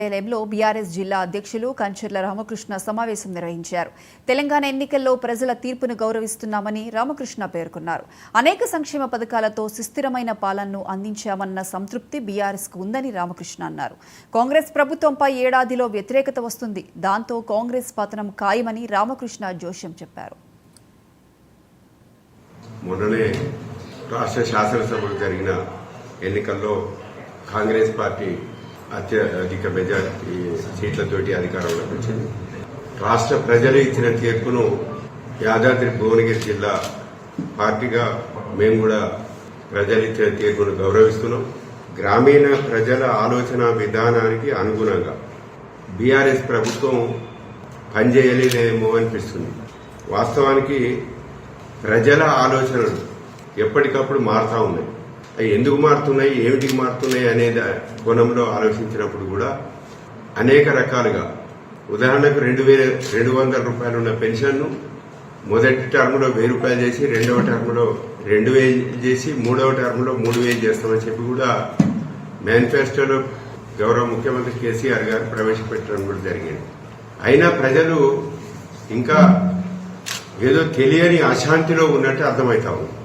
లో బీఆర్ఎస్ జిల్లా అధ్యక్షులు కంచర్ల రామకృష్ణ సమావేశం నిర్వహించారు. తెలంగాణ ఎన్నికల్లో ప్రజల తీర్పును గౌరవిస్తున్నామని రామకృష్ణ పేర్కొన్నారు. అనేక సంక్షేమ పథకాలతో సుస్థిరమైన పాలనను అందించామన్న సంతృప్తి బీఆర్ఎస్ కు ఉందని రామకృష్ణ అన్నారు. కాంగ్రెస్ ప్రభుత్వంపై ఏడాదిలో వ్యతిరేకత వస్తుంది. దాంతో కాంగ్రెస్ పతనం ఖాయమని రామకృష్ణ జోష్యం చెప్పారు. మొన్ననే రాష్ట్ర శాసనసభకు జరిగిన ఎన్నికల్లో కాంగ్రెస్ పార్టీ అత్యధిక మెజారిటీ సీట్లతోటి అధికారంలోకి వచ్చింది. రాష్ట్ర ప్రజలు ఇచ్చిన తీర్పును యాదాద్రి భువనగిరి జిల్లా పార్టీగా మేము కూడా ప్రజలు ఇచ్చిన తీర్పును గౌరవిస్తున్నాం. గ్రామీణ ప్రజల ఆలోచన విధానానికి అనుగుణంగా బీఆర్ఎస్ ప్రభుత్వం పనిచేయలేదేమో అనిపిస్తుంది. వాస్తవానికి ప్రజల ఆలోచనలు ఎప్పటికప్పుడు మారుతా ఉన్నాయి. అవి ఎందుకు మారుతున్నాయి, ఏమిటికి మారుతున్నాయి అనే కోణంలో ఆలోచించినప్పుడు కూడా అనేక రకాలుగా, ఉదాహరణకు 2,200 రూపాయలు ఉన్న పెన్షన్ను మొదటి టర్మ్లో 1,000 రూపాయలు చేసి, రెండవ టర్మ్లో 2,000 చేసి, మూడవ టర్మ్లో 3,000 చేస్తామని చెప్పి కూడా మేనిఫెస్టోలో గౌరవ ముఖ్యమంత్రి కేసీఆర్ గారు ప్రవేశపెట్టడం కూడా జరిగింది. అయినా ప్రజలు ఇంకా ఏదో తెలియని అశాంతిలో ఉన్నట్టు అర్థమవుతా ఉంది.